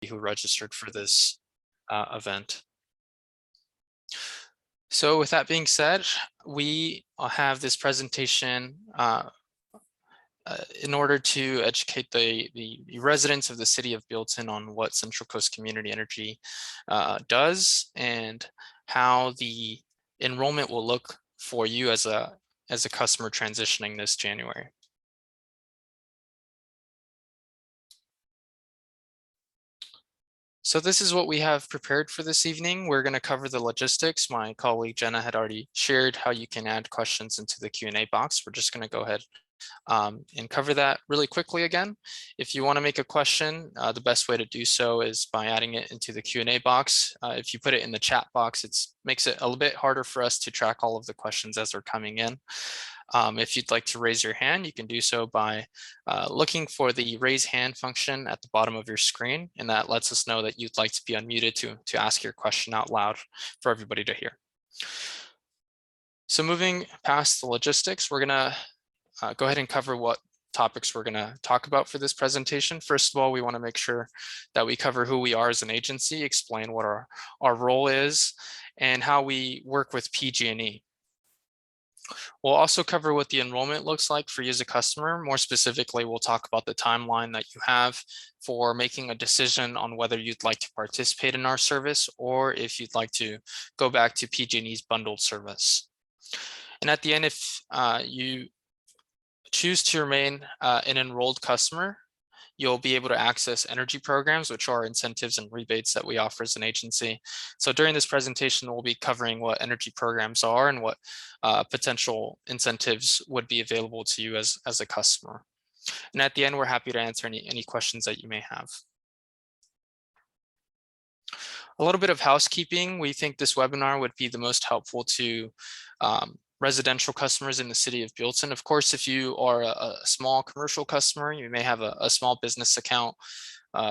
who registered for this event. So with that being said, we have this presentation in order to educate the residents of the city of Buellton on what Central Coast Community Energy does and how the enrollment will look for you as a customer transitioning this January. So this is what we have prepared for this evening. We're going to cover the logistics. My colleague Jenna had already shared how you can add questions into the Q&A box. We're just going to go ahead and cover that really quickly again. If you want to make a question, the best way to do so is by adding it into the Q&A box. If you put it in the chat box, it makes it a little bit harder for us to track all of the questions as they're coming in. If you'd like to raise your hand, you can do so by looking for the raise hand function at the bottom of your screen, and that lets us know that you'd like to be unmuted to ask your question out loud for everybody to hear. So moving past the logistics, we're going to go ahead and cover what topics we're going to talk about for this presentation. First of all, we want to make sure that we cover who we are as an agency, explain what our role is, and how we work with PG&E. We'll also cover what the enrollment looks like for you as a customer. More specifically, we'll talk about the timeline that you have for making a decision on whether you'd like to participate in our service or if you'd like to go back to PG&E's bundled service. And at the end, if you choose to remain an enrolled customer, you'll be able to access energy programs, which are incentives and rebates that we offer as an agency. So during this presentation, we'll be covering what energy programs are and what potential incentives would be available to you as a customer. And at the end, we're happy to answer any questions that you may have. A little bit of housekeeping. We think this webinar would be the most helpful to residential customers in the city of Buellton. Of course, if you are a small commercial customer, you may have a small business account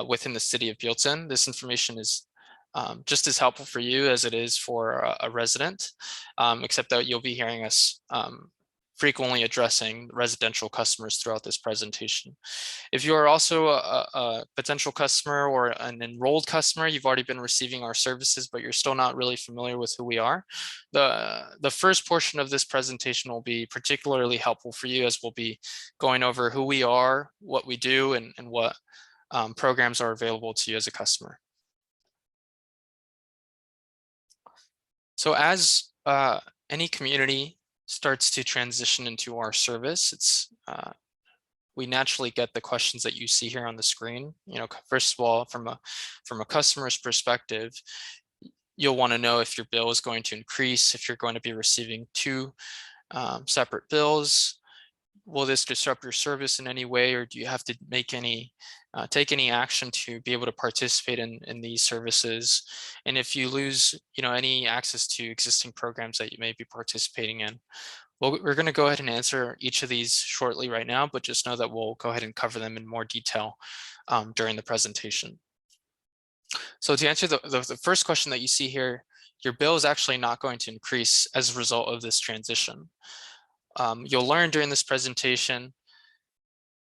within the city of Buellton. This information is just as helpful for you as it is for a resident, except that you'll be hearing us frequently addressing residential customers throughout this presentation. If you are also a potential customer or an enrolled customer, you've already been receiving our services, but you're still not really familiar with who we are, the first portion of this presentation will be particularly helpful for you, as we'll be going over who we are, what we do, and what programs are available to you as a customer. So as any community starts to transition into our service, we naturally get the questions that you see here on the screen. You know, first of all, from a customer's perspective, you'll want to know if your bill is going to increase, if you're going to be receiving two separate bills. Will this disrupt your service in any way, or do you have to make take any action to be able to participate in these services? And if you lose, any access to existing programs that you may be participating in. Well, we're going to go ahead and answer each of these shortly right now, but just know that we'll go ahead and cover them in more detail during the presentation. So to answer the first question that you see here, your bill is actually not going to increase as a result of this transition. You'll learn during this presentation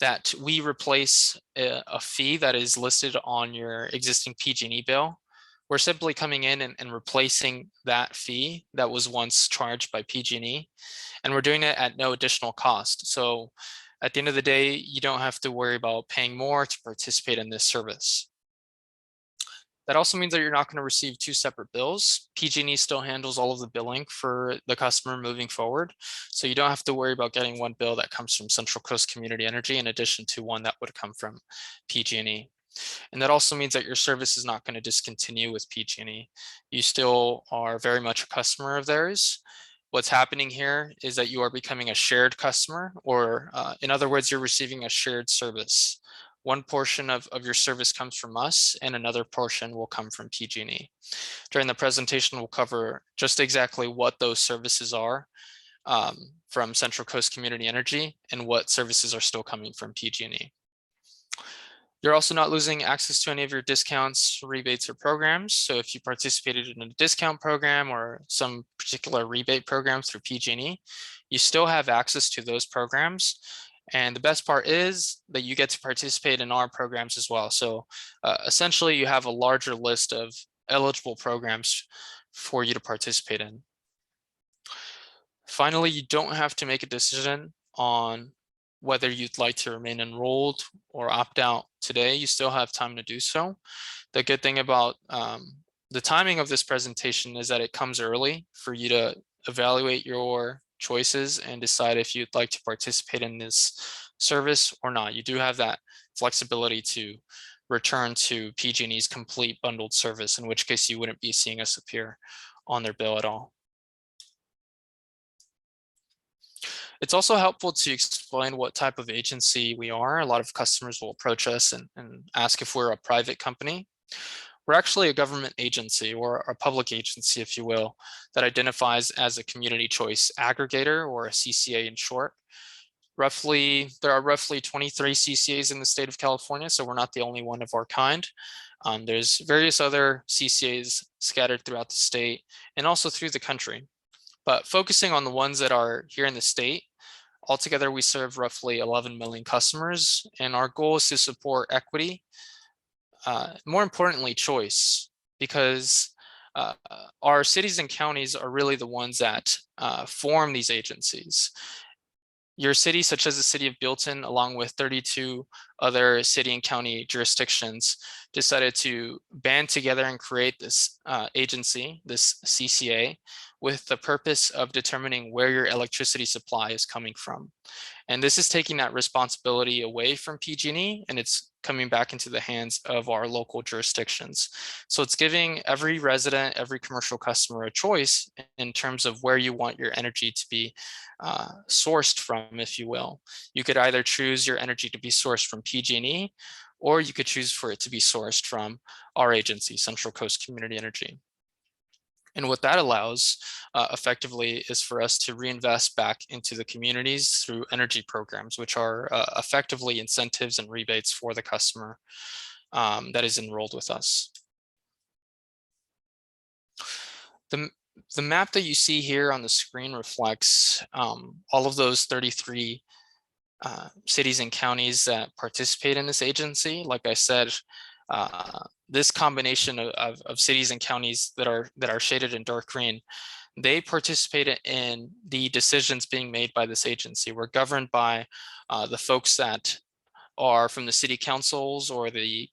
that we replace a fee that is listed on your existing PG&E bill. We're simply coming in and replacing that fee that was once charged by PG&E, and we're doing it at no additional cost. So at the end of the day, you don't have to worry about paying more to participate in this service. That also means that you're not going to receive two separate bills. PG&E still handles all of the billing for the customer moving forward. So you don't have to worry about getting one bill that comes from Central Coast Community Energy in addition to one that would come from PG&E. And that also means that your service is not going to discontinue with PG&E. You still are very much a customer of theirs. What's happening here is that you are becoming a shared customer, or in other words, you're receiving a shared service. One portion of your service comes from us, and another portion will come from PG&E. During the presentation, we'll cover just exactly what those services are from Central Coast Community Energy and what services are still coming from PG&E. You're also not losing access to any of your discounts, rebates, or programs. So if you participated in a discount program or some particular rebate program through PG&E, you still have access to those programs. And the best part is that you get to participate in our programs as well. So essentially, you have a larger list of eligible programs for you to participate in. Finally, you don't have to make a decision on whether you'd like to remain enrolled or opt out today. You still have time to do so. The good thing about the timing of this presentation is that it comes early for you to evaluate your choices and decide if you'd like to participate in this service or not. You do have that flexibility to return to PG&E's complete bundled service, in which case you wouldn't be seeing us appear on their bill at all. It's also helpful to explain what type of agency we are. A lot of customers will approach us and ask if we're a private company. We're actually a government agency, or a public agency, if you will, that identifies as a community choice aggregator, or a CCA in short. There are roughly 23 CCAs in the state of California, so we're not the only one of our kind. There's various other CCAs scattered throughout the state and also through the country. But focusing on the ones that are here in the state, altogether we serve roughly 11 million customers, and our goal is to support equity, more importantly, choice, because our cities and counties are really the ones that form these agencies. Your city, such as the city of Buellton, along with 32 other city and county jurisdictions, decided to band together and create this agency, this CCA, with the purpose of determining where your electricity supply is coming from. And this is taking that responsibility away from PG&E, and it's coming back into the hands of our local jurisdictions. So it's giving every resident, every commercial customer a choice in terms of where you want your energy to be sourced from, if you will. You could either choose your energy to be sourced from PG&E, or you could choose for it to be sourced from our agency, Central Coast Community Energy. And what that allows effectively is for us to reinvest back into the communities through energy programs, which are effectively incentives and rebates for the customer that is enrolled with us. The map that you see here on the screen reflects all of those 33 cities and counties that participate in this agency. Like I said, this combination of cities and counties that are shaded in dark green, they participate in the decisions being made by this agency. We're governed by the folks that are from the city councils or the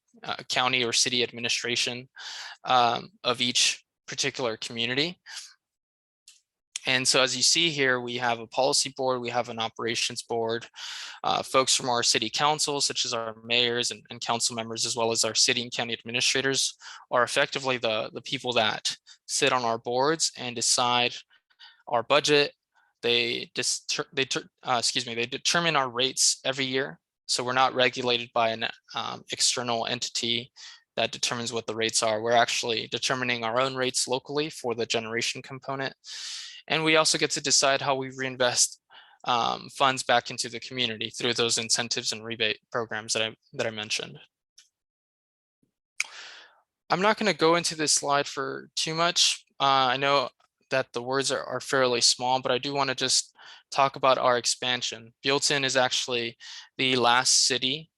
county or city administration of each particular community. And so as you see here, we have a policy board, we have an operations board, folks from our city council, such as our mayors and council members, as well as our city and county administrators, are effectively the people that sit on our boards and decide our budget. They determine our rates every year. So we're not regulated by an external entity that determines what the rates are. We're actually determining our own rates locally for the generation component. And we also get to decide how we reinvest funds back into the community through those incentives and rebate programs that I mentioned. I'm not going to go into this slide for too much. I know that the words are fairly small, but I do want to just talk about our expansion. Buellton is actually the last city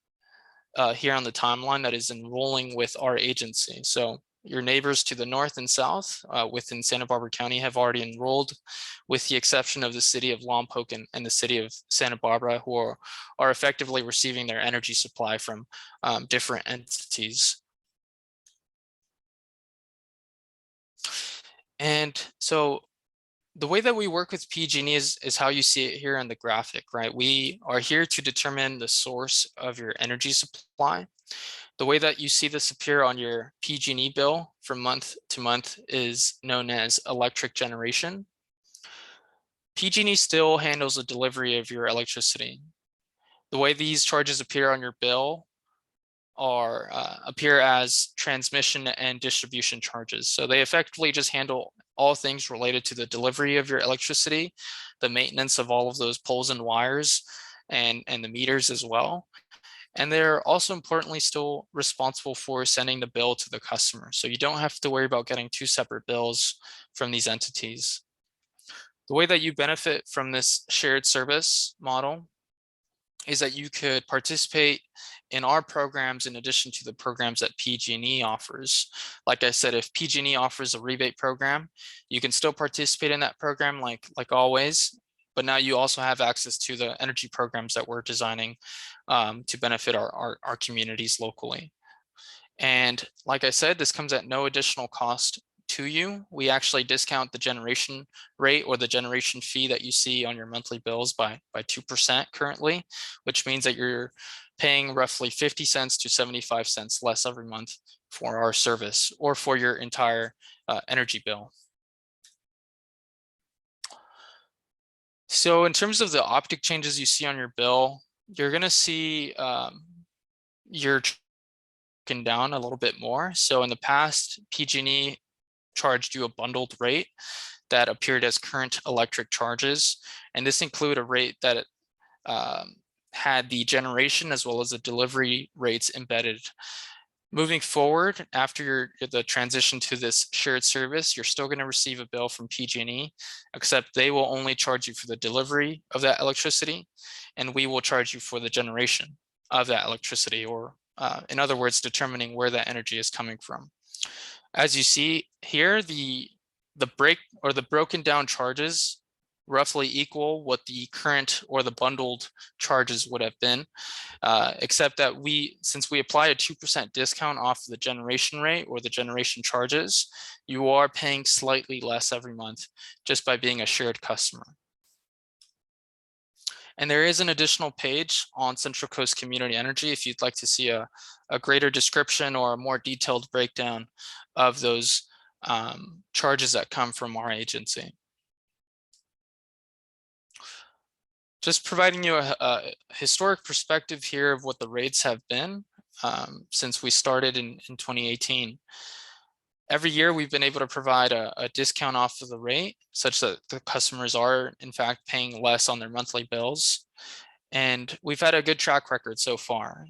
here on the timeline that is enrolling with our agency. So your neighbors to the north and south within Santa Barbara County have already enrolled, with the exception of the city of Lompoc and the city of Santa Barbara, who are effectively receiving their energy supply from different entities. And so the way that we work with PG&E is how you see it here in the graphic, right? We are here to determine the source of your energy supply. The way that you see this appear on your PG&E bill from month to month is known as electric generation. PG&E still handles the delivery of your electricity. The way these charges appear on your bill appear as transmission and distribution charges. So they effectively just handle all things related to the delivery of your electricity, the maintenance of all of those poles and wires, and the meters as well. And they're also importantly still responsible for sending the bill to the customer. So you don't have to worry about getting two separate bills from these entities. The way that you benefit from this shared service model is that you could participate in our programs in addition to the programs that PG&E offers. Like I said, if PG&E offers a rebate program, you can still participate in that program like always, but now you also have access to the energy programs that we're designing to benefit our communities locally. And like I said, this comes at no additional cost to you. We actually discount the generation rate or the generation fee that you see on your monthly bills by 2% currently, which means that you're paying roughly 50 cents to 75 cents less every month for our service or for your entire energy bill. So in terms of the optic changes you see on your bill, you're going to see your down a little bit more. So in the past, PG&E charged you a bundled rate that appeared as current electric charges. And this included a rate that had the generation as well as the delivery rates embedded. Moving forward, after the transition to this shared service, you're still going to receive a bill from PG&E, except they will only charge you for the delivery of that electricity, and we will charge you for the generation of that electricity, or in other words, determining where that energy is coming from. As you see here, the broken down charges roughly equal what the current or the bundled charges would have been, except that since we apply a 2% discount off the generation rate or the generation charges, you are paying slightly less every month just by being a shared customer. And there is an additional page on Central Coast Community Energy if you'd like to see a greater description or a more detailed breakdown of those charges that come from our agency. Just providing you a historic perspective here of what the rates have been since we started in 2018. Every year we've been able to provide a discount off of the rate such that the customers are in fact paying less on their monthly bills. And we've had a good track record so far.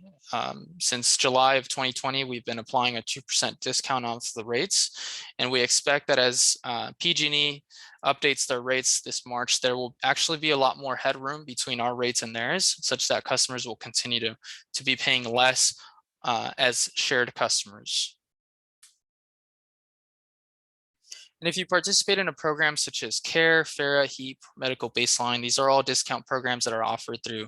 Since July of 2020, we've been applying a 2% discount off the rates. And we expect that as PG&E updates their rates this March, there will actually be a lot more headroom between our rates and theirs, such that customers will continue to be paying less as shared customers. And if you participate in a program such as CARE, FARA, HEAP, Medical Baseline, these are all discount programs that are offered through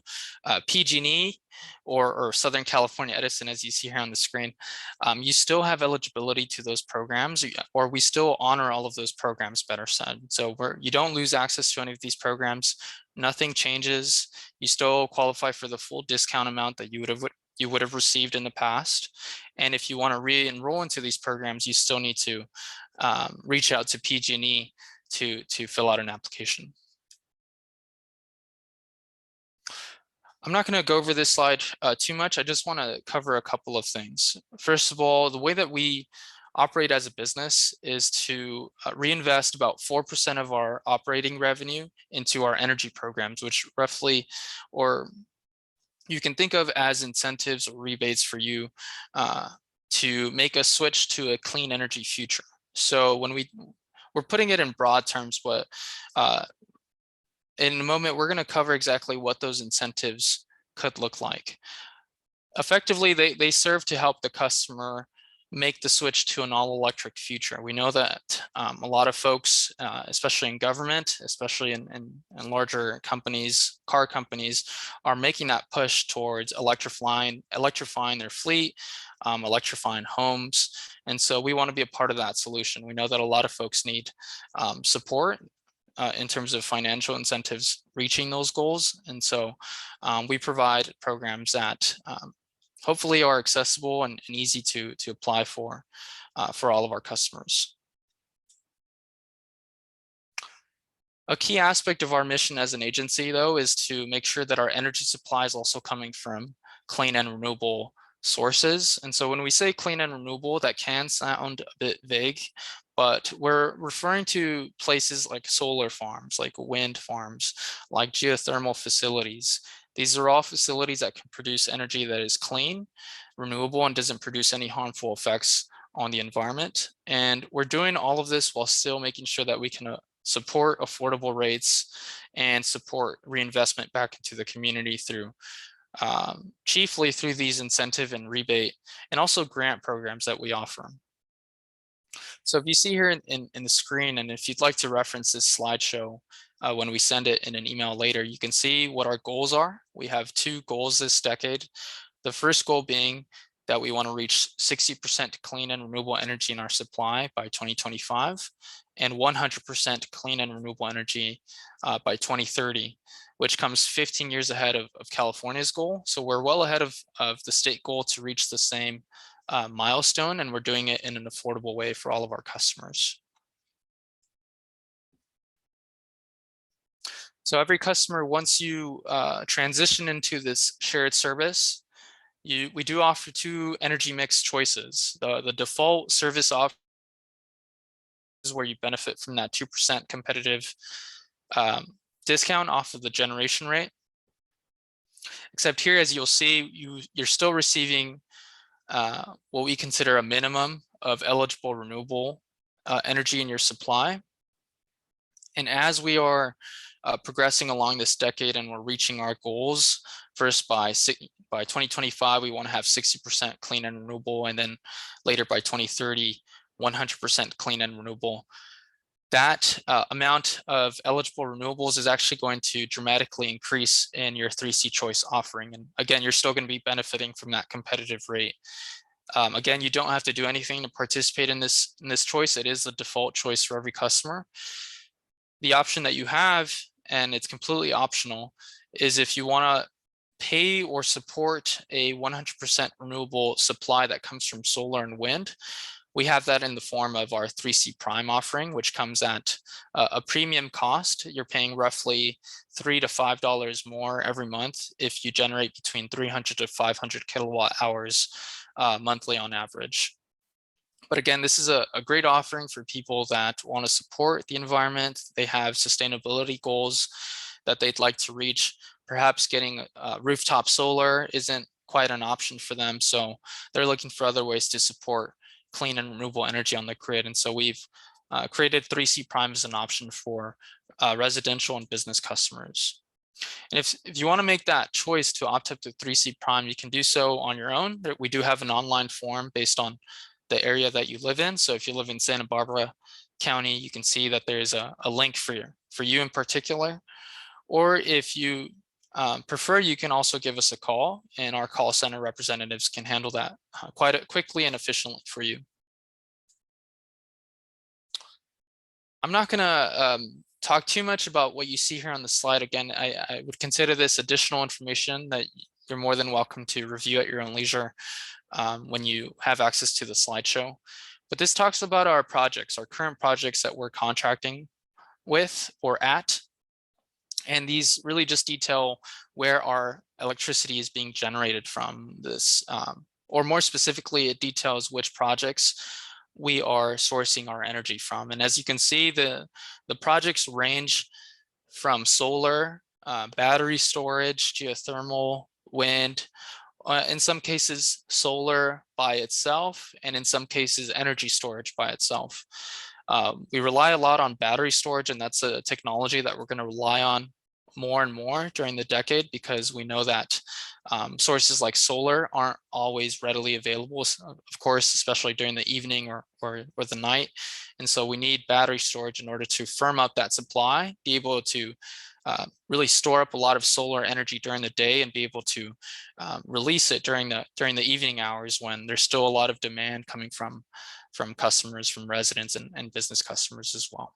PG&E or Southern California Edison, as you see here on the screen. You still have eligibility to those programs, or we still honor all of those programs, better said. So you don't lose access to any of these programs. Nothing changes. You still qualify for the full discount amount that you would have received in the past. And if you want to re-enroll into these programs, you still need to reach out to PG&E to fill out an application. I'm not going to go over this slide too much. I just want to cover a couple of things. First of all, the way that we operate as a business is to reinvest about 4% of our operating revenue into our energy programs, which roughly, or you can think of as incentives or rebates for you to make a switch to a clean energy future. So when we're putting it in broad terms, but in a moment, we're going to cover exactly what those incentives could look like. Effectively, they serve to help the customer make the switch to an all-electric future. We know that a lot of folks, especially in government, especially in larger companies, car companies, are making that push towards electrifying their fleet, electrifying homes. And so we want to be a part of that solution. We know that a lot of folks need support in terms of financial incentives reaching those goals. And so we provide programs that hopefully are accessible and easy to apply for all of our customers. A key aspect of our mission as an agency, though, is to make sure that our energy supply is also coming from clean and renewable sources. And so when we say clean and renewable, that can sound a bit vague, but we're referring to places like solar farms, like wind farms, like geothermal facilities. These are all facilities that can produce energy that is clean, renewable, and doesn't produce any harmful effects on the environment. And we're doing all of this while still making sure that we can support affordable rates and support reinvestment back into the community through chiefly through these incentive and rebate and also grant programs that we offer. So if you see here in the screen, and if you'd like to reference this slideshow when we send it in an email later, you can see what our goals are. We have 2 goals this decade. The first goal being that we want to reach 60% clean and renewable energy in our supply by 2025 and 100% clean and renewable energy by 2030, which comes 15 years ahead of California's goal. So we're well ahead of the state goal to reach the same milestone, and we're doing it in an affordable way for all of our customers. So every customer, once you transition into this shared service, we do offer 2 energy mix choices. The default service offer is where you benefit from that 2% competitive discount off of the generation rate. Except here, as you'll see, you're still receiving what we consider a minimum of eligible renewable energy in your supply. And as we are progressing along this decade and we're reaching our goals, first by 2025, we want to have 60% clean and renewable, and then later by 2030, 100% clean and renewable. That amount of eligible renewables is actually going to dramatically increase in your 3C choice offering. And again, you're still going to be benefiting from that competitive rate. Again, you don't have to do anything to participate in this choice. It is the default choice for every customer. The option that you have, and it's completely optional, is if you want to pay or support a 100% renewable supply that comes from solar and wind. We have that in the form of our 3C Prime offering, which comes at a premium cost. You're paying roughly $3 to $5 more every month if you generate between 300 to 500 kilowatt hours monthly on average. But again, this is a great offering for people that want to support the environment. They have sustainability goals that they'd like to reach. Perhaps getting rooftop solar isn't quite an option for them, so they're looking for other ways to support clean and renewable energy on the grid. And so we've created 3C Prime as an option for residential and business customers. And if you want to make that choice to opt up to 3C Prime, you can do so on your own. We do have an online form based on the area that you live in. So if you live in Santa Barbara County, you can see that there's a link for you in particular. Or if you prefer, you can also give us a call, and our call center representatives can handle that quite quickly and efficiently for you. I'm not going to talk too much about what you see here on the slide. Again, I would consider this additional information that you're more than welcome to review at your own leisure when you have access to the slideshow. But this talks about our projects, our current projects that we're contracting with or at. And these really just detail where our electricity is being generated from this, or more specifically, it details which projects we are sourcing our energy from. And as you can see, the projects range from solar, battery storage, geothermal, wind, in some cases solar by itself, and in some cases energy storage by itself. We rely a lot on battery storage, and that's a technology that we're going to rely on more and more during the decade, because we know that sources like solar aren't always readily available, of course, especially during the evening or the night. And so we need battery storage in order to firm up that supply, be able to really store up a lot of solar energy during the day, and be able to release it during the evening hours when there's still a lot of demand coming from customers, from residents and business customers as well.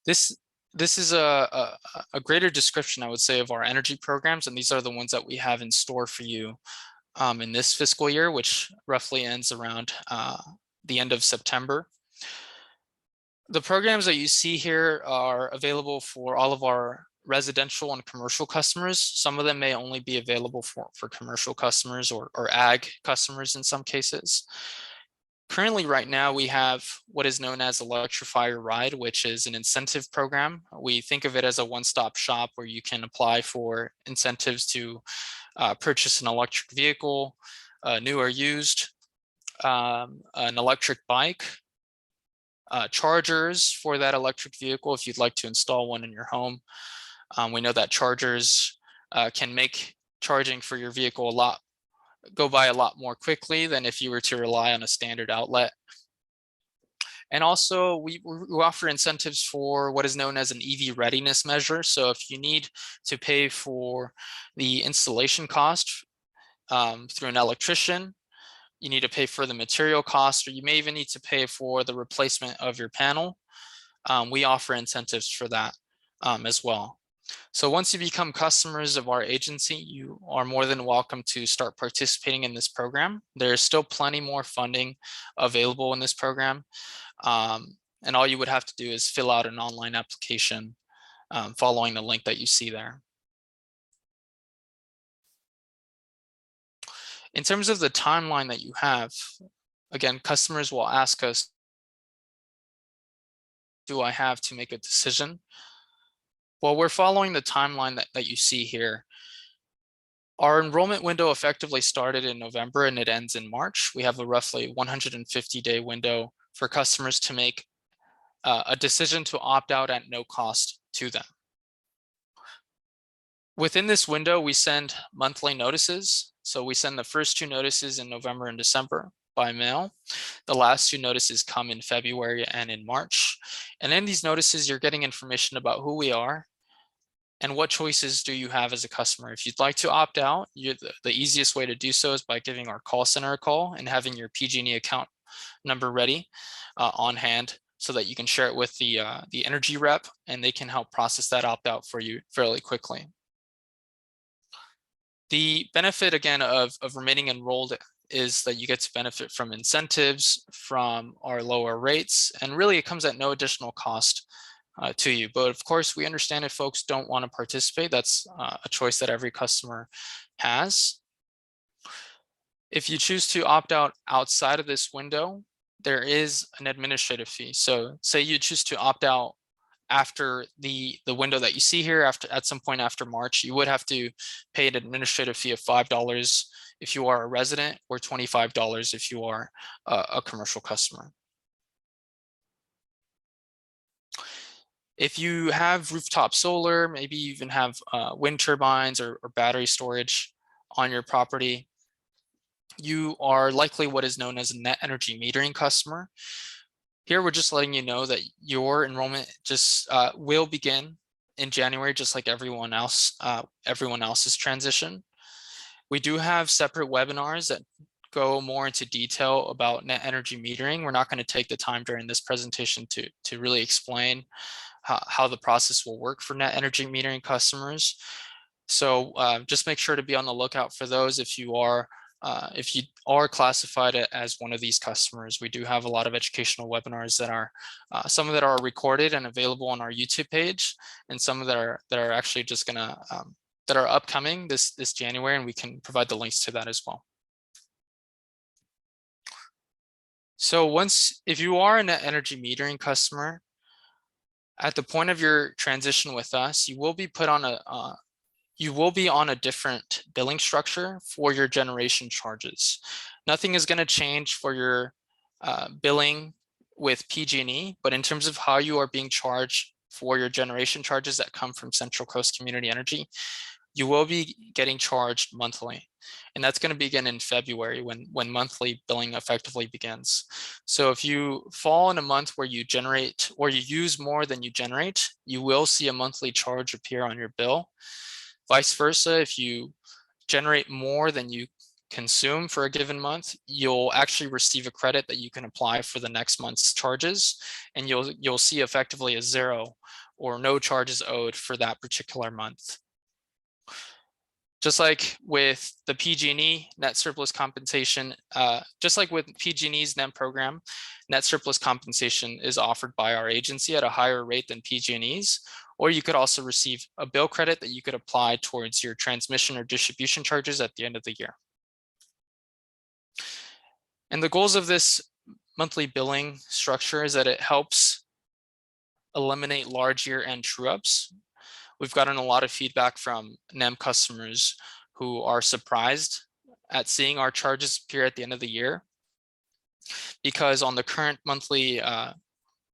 This is a greater description, I would say, of our energy programs, and these are the ones that we have in store for you in this fiscal year, which roughly ends around the end of September. The programs that you see here are available for all of our residential and commercial customers. Some of them may only be available for commercial customers or ag customers in some cases. Currently, right now, we have what is known as Electrify or Ride, which is an incentive program. We think of it as a one-stop shop where you can apply for incentives to purchase an electric vehicle, new or used, an electric bike, chargers for that electric vehicle if you'd like to install one in your home, We know that chargers can make charging for your vehicle go by a lot more quickly than if you were to rely on a standard outlet. And also we offer incentives for what is known as an EV readiness measure. So if you need to pay for the installation cost through an electrician, you need to pay for the material cost, or you may even need to pay for the replacement of your panel. We offer incentives for that as well. So once you become customers of our agency, you are more than welcome to start participating in this program. There's still plenty more funding available in this program. And all you would have to do is fill out an online application following the link that you see there. In terms of the timeline that you have, again, customers will ask us, do I have to make a decision? Well, we're following the timeline that you see here. Our enrollment window effectively started in November and it ends in March. We have a roughly 150-day window for customers to make a decision to opt out at no cost to them. Within this window, we send monthly notices. So we send the first 2 notices in November and December by mail. The last 2 notices come in February and in March. And in these notices, you're getting information about who we are and what choices do you have as a customer. If you'd like to opt out, the easiest way to do so is by giving our call center a call and having your PG&E account number ready on hand so that you can share it with the energy rep and they can help process that opt out for you fairly quickly. The benefit, again, of remaining enrolled is that you get to benefit from incentives, from our lower rates, and really it comes at no additional cost to you. But of course, we understand if folks don't want to participate, that's a choice that every customer has. If you choose to opt out outside of this window, there is an administrative fee. So say you choose to opt out after the window that you see here, at some point after March, you would have to pay an administrative fee of $5 if you are a resident or $25 if you are a commercial customer. If you have rooftop solar, maybe you even have wind turbines or battery storage on your property, you are likely what is known as a net energy metering customer. Here, we're just letting you know that your enrollment just will begin in January, just like everyone else's transition. We do have separate webinars that go more into detail about net energy metering. We're not going to take the time during this presentation to really explain how the process will work for net energy metering customers. So just make sure to be on the lookout for those if you are classified as one of these customers. We do have a lot of educational webinars that are, some of that are recorded and available on our YouTube page, and some of that are actually just gonna, that are upcoming this January, and we can provide the links to that as well. So if you are a net energy metering customer, at the point of your transition with us, you will be put on a different billing structure for your generation charges. Nothing is going to change for your billing with PG&E, but in terms of how you are being charged for your generation charges that come from Central Coast Community Energy, you will be getting charged monthly. And that's going to begin in February when monthly billing effectively begins. So if you fall in a month where you generate or you use more than you generate, you will see a monthly charge appear on your bill. Vice versa, if you generate more than you consume for a given month, you'll actually receive a credit that you can apply for the next month's charges, and you'll see effectively a 0 or no charges owed for that particular month. Just like with the PG&E net surplus compensation, just like with PG&E's NEM program, net surplus compensation is offered by our agency at a higher rate than PG&E's, or you could also receive a bill credit that you could apply towards your transmission or distribution charges at the end of the year. And the goals of this monthly billing structure is that it helps eliminate large year-end true-ups. We've gotten a lot of feedback from NEM customers who are surprised at seeing our charges appear at the end of the year, because on the current monthly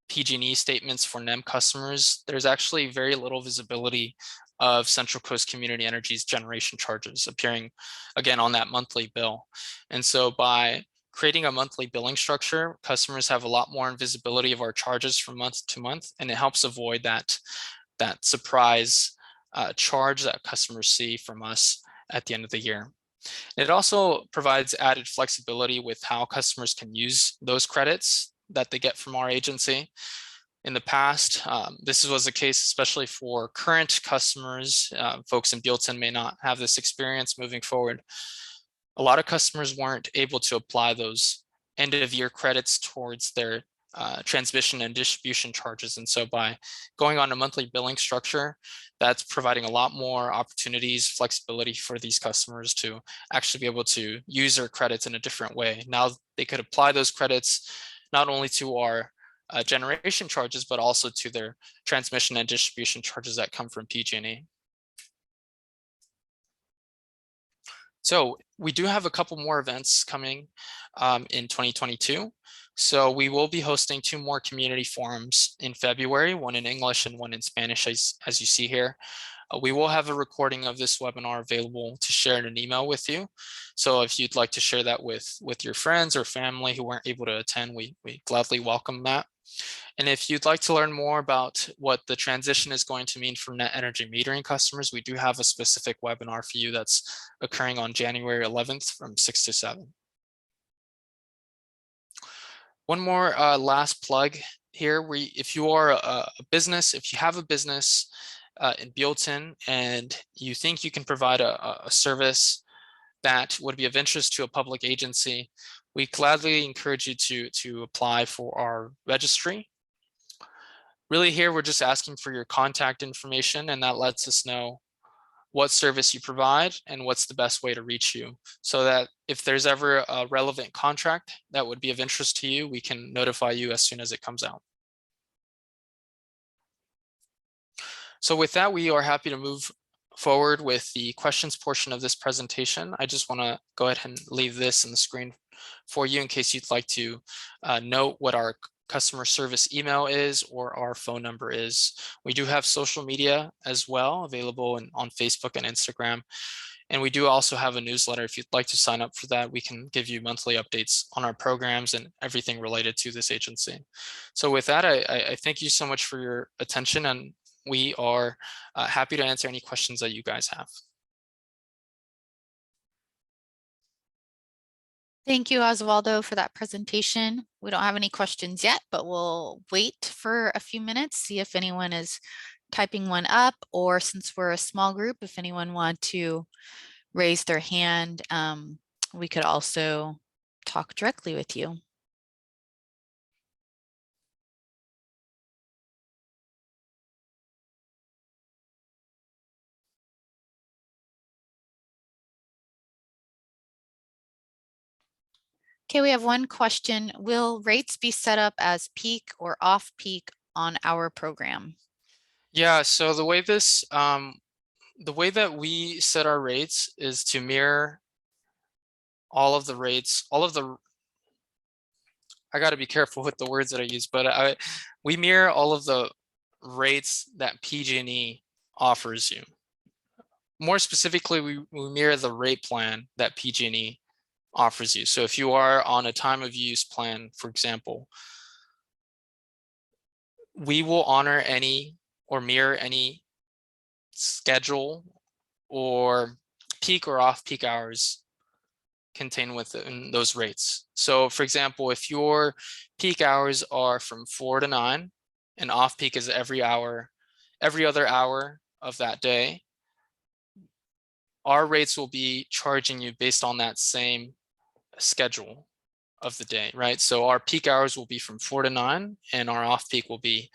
PG&E statements for NEM customers, there's actually very little visibility of Central Coast Community Energy's generation charges appearing again on that monthly bill. And so by creating a monthly billing structure, customers have a lot more visibility of our charges from month to month, and it helps avoid that surprise charge that customers see from us at the end of the year. It also provides added flexibility with how customers can use those credits that they get from our agency. In the past, this was the case especially for current customers. Folks in Buellton may not have this experience moving forward. A lot of customers weren't able to apply those end of year credits towards their transmission and distribution charges. And so by going on a monthly billing structure, that's providing a lot more opportunities, flexibility for these customers to actually be able to use their credits in a different way. Now they could apply those credits not only to our generation charges, but also to their transmission and distribution charges that come from PG&E. So we do have a couple more events coming in 2022. So we will be hosting 2 more community forums in February, one in English and one in Spanish, as you see here. We will have a recording of this webinar available to share in an email with you. So if you'd like to share that with your friends or family who weren't able to attend, we gladly welcome that. And if you'd like to learn more about what the transition is going to mean for net energy metering customers, we do have a specific webinar for you that's occurring on January 11th from 6 to 7. One more last plug here. If you are a business, if you have a business in Buellton and you think you can provide a service that would be of interest to a public agency, we gladly encourage you to apply for our registry. Really here, we're just asking for your contact information, and that lets us know what service you provide and what's the best way to reach you, so that if there's ever a relevant contract that would be of interest to you, we can notify you as soon as it comes out. So with that, we are happy to move forward with the questions portion of this presentation. I just want to go ahead and leave this in the screen for you in case you'd like to note what our customer service email is or our phone number is. We do have social media as well available on Facebook and Instagram. And we do also have a newsletter. If you'd like to sign up for that, we can give you monthly updates on our programs and everything related to this agency. So with that, I thank you so much for your attention, and we are happy to answer any questions that you guys have. Thank you, Osvaldo, for that presentation. We don't have any questions yet, but we'll wait for a few minutes, see if anyone is typing one up, or since we're a small group, if anyone want to raise their hand, we could also talk directly with you. Okay, we have one question. Will rates be set up as peak or off peak on our program? Yeah, so the way that we set our rates is to mirror all of the rates, I got to be careful with the words that I use, but we mirror all of the rates that PG&E offers you. More specifically, we mirror the rate plan that PG&E offers you. So if you are on a time of use plan, for example, we will honor any or mirror any schedule or peak or off peak hours contained within those rates. So for example, if your peak hours are from 4 to 9 and off peak is every other hour of that day, our rates will be charging you based on that same schedule of the day, right? So our peak hours will be from 4 to 9 and our off peak will be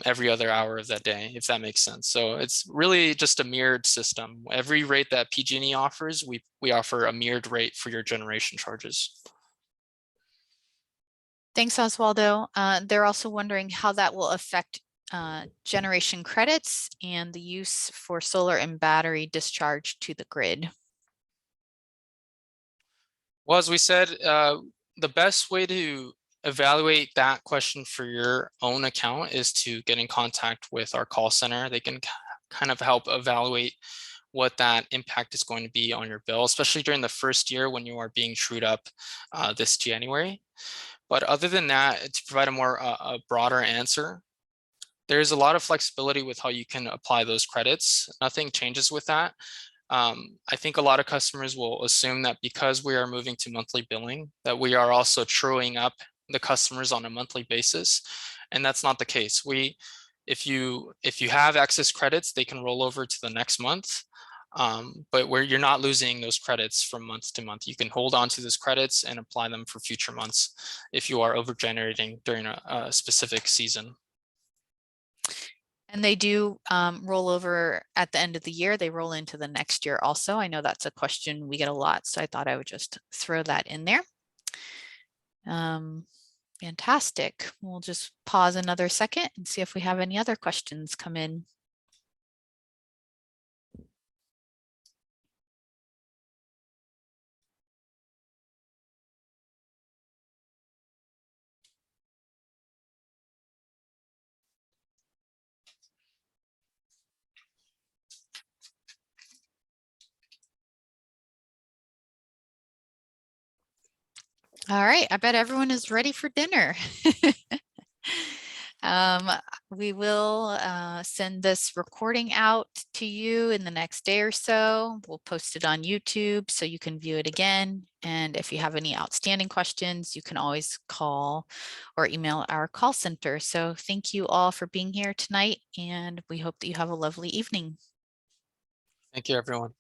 every other hour of that day, if that makes sense. So it's really just a mirrored system. Every rate that PG&E offers, we offer a mirrored rate for your generation charges. Thanks, Osvaldo. They're also wondering how that will affect generation credits and the use for solar and battery discharge to the grid. Well, as we said, the best way to evaluate that question for your own account is to get in contact with our call center. They can kind of help evaluate what that impact is going to be on your bill, especially during the first year when you are being trued up this January. But other than that, to provide a more a broader answer, there's a lot of flexibility with how you can apply those credits. Nothing changes with that. I think a lot of customers will assume that because we are moving to monthly billing, that we are also truing up the customers on a monthly basis. And that's not the case. If you have excess credits, they can roll over to the next month. But where you're not losing those credits from month to month, you can hold on to those credits and apply them for future months if you are over generating during a specific season. And they do roll over at the end of the year. They roll into the next year also. I know that's a question we get a lot, so I thought I would just throw that in there. Fantastic. We'll just pause another second and see if we have any other questions come in. All right, I bet everyone is ready for dinner. We will send this recording out to you in the next day or so. We'll post it on YouTube so you can view it again. And if you have any outstanding questions, you can always call or email our call center. So thank you all for being here tonight, and we hope that you have a lovely evening. Thank you, everyone.